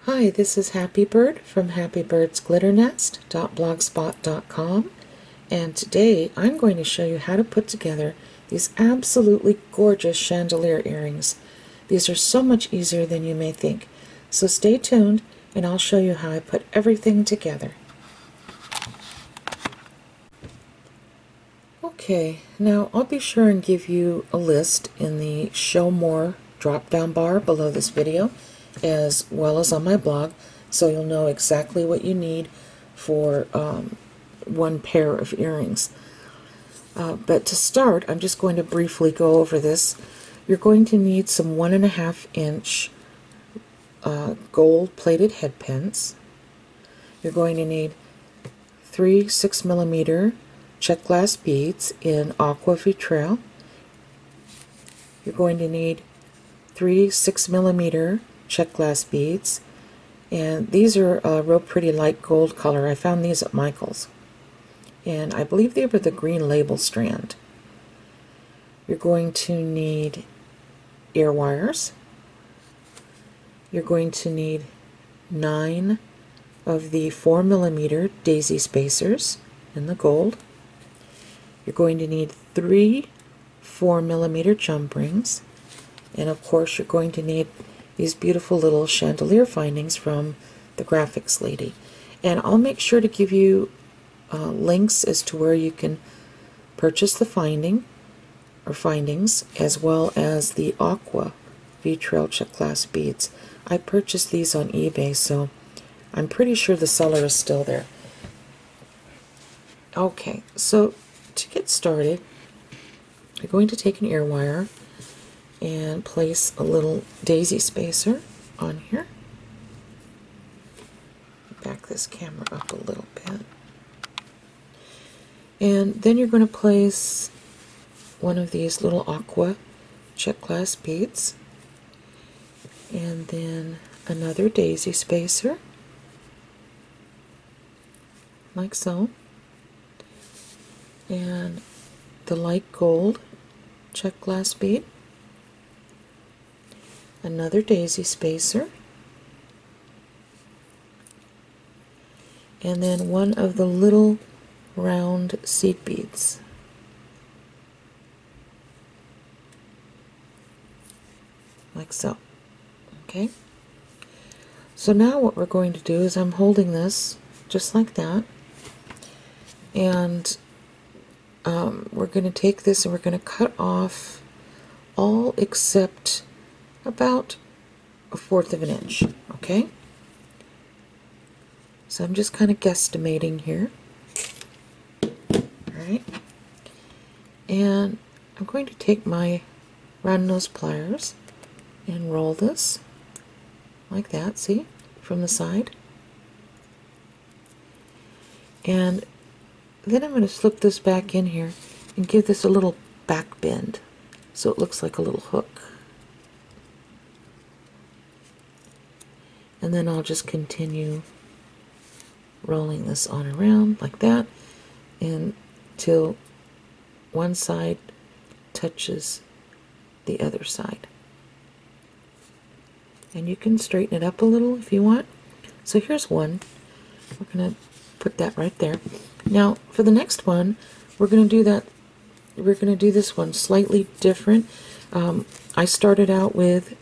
Hi, this is Happy Bird from happybirdsglitternest.blogspot.com, and today I'm going to show you how to put together these absolutely gorgeous chandelier earrings. These are so much easier than you may think, so stay tuned and I'll show you how I put everything together. Okay, now I'll be sure and give you a list in the Show More drop-down bar below this video, as well as on my blog, so you'll know exactly what you need for one pair of earrings. But to start, I'm just going to briefly go over this. You're going to need some 1.5-inch gold-plated head pins. You're going to need 3 6mm check glass beads in aqua vitril. You're going to need 3 6mm check glass beads, and these are a real pretty light gold color. I found these at Michael's, and I believe they were the green label strand. You're going to need ear wires. You're going to need 9 of the 4mm daisy spacers in the gold. You're going to need 3 4mm jump rings, and of course you're going to need these beautiful little chandelier findings from the graphics lady. And I'll make sure to give you links as to where you can purchase the findings, as well as the aqua vitril check glass beads. I purchased these on eBay, so I'm pretty sure the seller is still there. Okay, so to get started, you're going to take an ear wire and place a little daisy spacer on here. Back this camera up a little bit. And then you're going to place one of these little aqua check glass beads, and then another daisy spacer, like so, and the light gold check glass bead, another daisy spacer, and then one of the little round seed beads. Like so. Okay? So now what we're going to do is I'm holding this just like that, and we're going to take this and we're going to cut off all except about 1/4 of an inch. Okay? So I'm just kind of guesstimating here. Alright? And I'm going to take my round nose pliers and roll this like that, see, from the side. And then I'm going to slip this back in here and give this a little back bend so it looks like a little hook. And then I'll just continue rolling this on around like that until one side touches the other side. And you can straighten it up a little if you want. So here's one. We're going to put that right there. Now for the next one, we're going to do this one slightly different. I started out with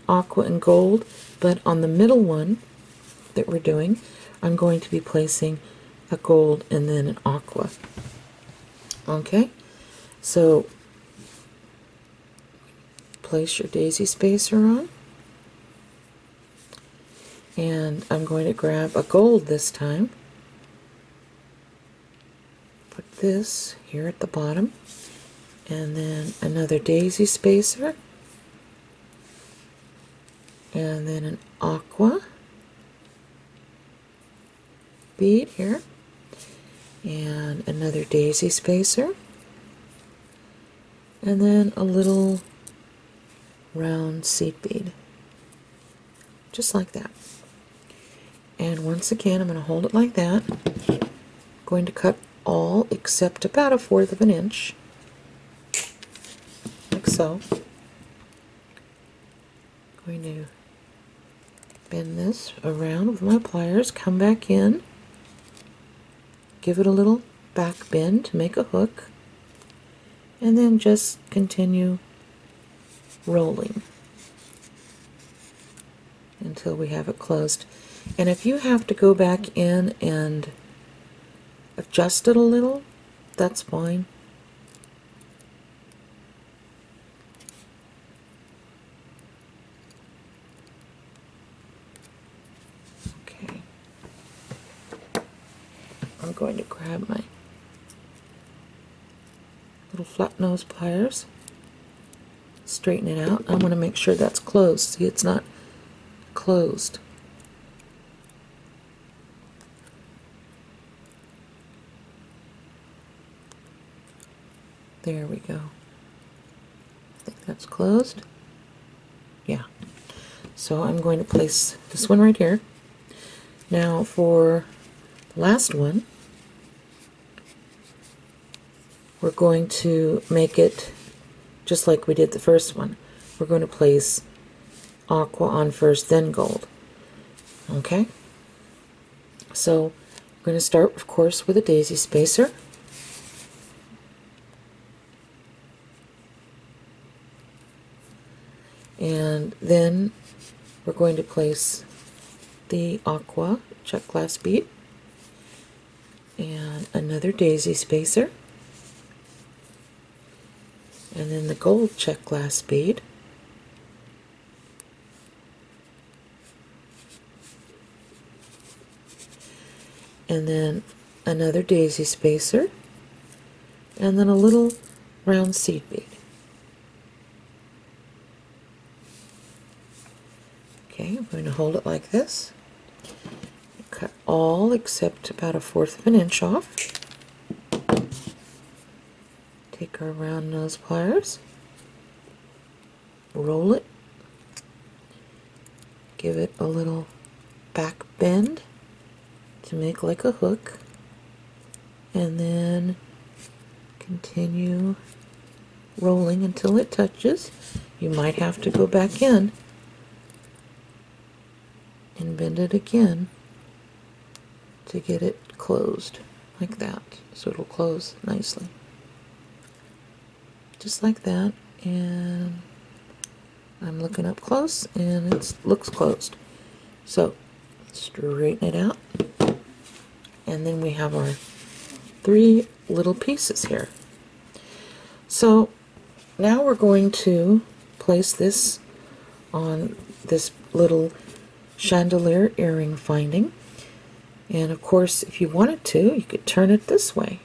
aqua and gold, but on the middle one that we're doing, I'm going to be placing a gold and then an aqua. Okay, so place your daisy spacer on, and I'm going to grab a gold this time. Put this here at the bottom, and then another daisy spacer, and then an aqua bead here, and another daisy spacer, and then a little round seed bead, just like that. And once again, I'm going to hold it like that. I'm going to cut all except about 1/4 of an inch, like so. I'm going to bend this around with my pliers, come back in, give it a little back bend to make a hook, and then just continue rolling until we have it closed. And if you have to go back in and adjust it a little, that's fine. Okay. I'm going to grab my little flat nose pliers, straighten it out. I want to make sure that's closed. See, it's not closed. There we go. I think that's closed. Yeah. So I'm going to place this one right here. Now for the last one, we're going to make it just like we did the first one. We're going to place aqua on first, then gold. Okay? So we're going to start, of course, with a daisy spacer. And then we're going to place the aqua check glass bead and another daisy spacer, and then the gold check glass bead, and then another daisy spacer, and then a little round seed bead. Okay, I'm going to hold it like this. Cut all except about 1/4 of an inch off. Take our round nose pliers, roll it, give it a little back bend to make like a hook, and then continue rolling until it touches. You might have to go back in and bend it again to get it closed like that, so it'll close nicely. Just like that, and I'm looking up close and it looks closed. So straighten it out, and then we have our 3 little pieces here. So now we're going to place this on this little chandelier earring finding, and of course if you wanted to, you could turn it this way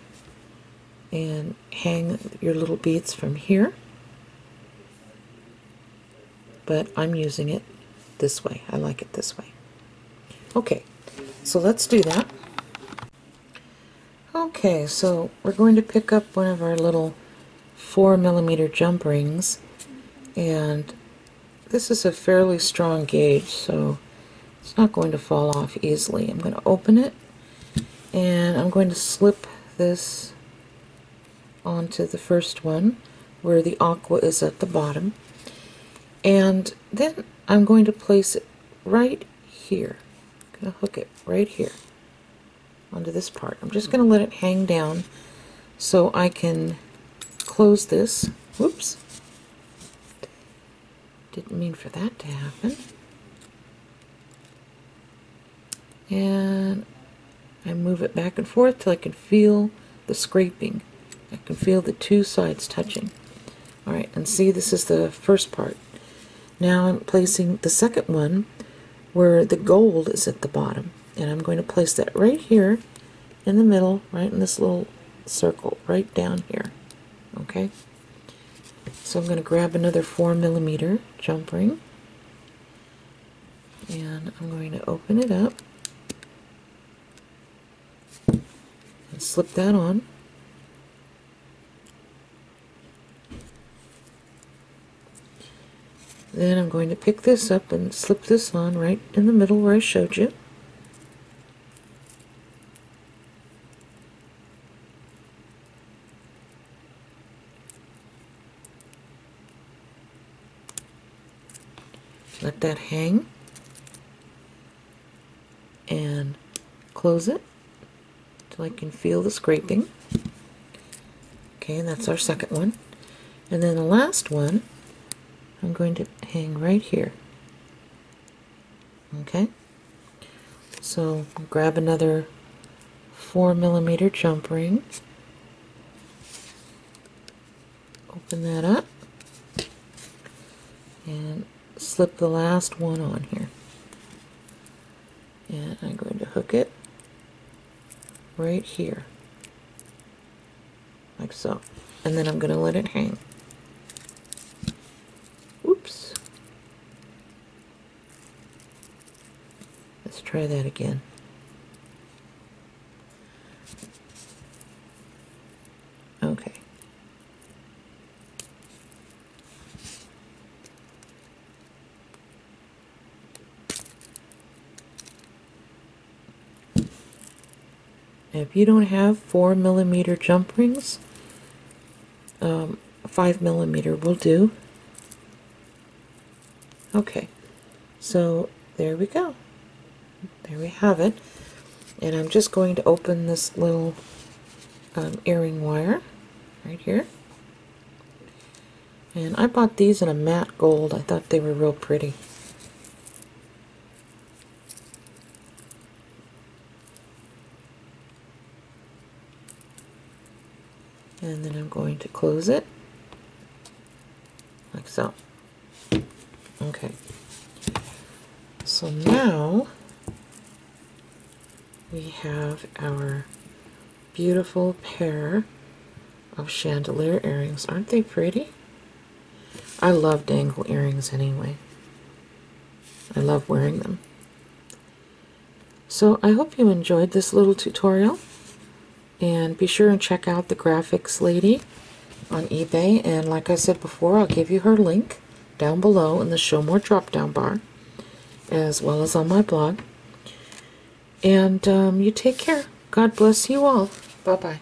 and hang your little beads from here, but I'm using it this way. I like it this way. Okay, so let's do that. Okay, so we're going to pick up one of our little 4mm jump rings, and this is a fairly strong gauge, so it's not going to fall off easily. I'm going to open it, and I'm going to slip this onto the first one where the aqua is at the bottom, and then I'm going to place it right here. I'm going to hook it right here onto this part. I'm just going to let it hang down so I can close this. Whoops. Didn't mean for that to happen. And I move it back and forth till I can feel the scraping. I can feel the 2 sides touching. Alright, and see, this is the first part. Now I'm placing the second one where the gold is at the bottom, and I'm going to place that right here in the middle, right in this little circle, right down here. Okay? So I'm going to grab another 4mm jump ring, and I'm going to open it up and slip that on. Then I'm going to pick this up and slip this on right in the middle where I showed you. Let that hang. and close it till I can feel the scraping. Okay, and that's our second one. And then the last one, I'm going to hang right here. Okay, so grab another 4mm jump ring, open that up, and slip the last one on here. And I'm going to hook it right here, like so. And then I'm going to let it hang. Oops. Let's try that again. Okay. If you don't have 4mm jump rings, 5mm will do. Okay, so there we go. There we have it. And I'm just going to open this little earring wire right here. And I bought these in a matte gold. I thought they were real pretty. And then I'm going to close it like so. Okay. So now we have our beautiful pair of chandelier earrings. Aren't they pretty? I love dangle earrings anyway. I love wearing them. So I hope you enjoyed this little tutorial. And be sure and check out the graphics lady on eBay. And like I said before, I'll give you her link down below in the Show More drop-down bar, as well as on my blog. And you take care. God bless you all. Bye-bye.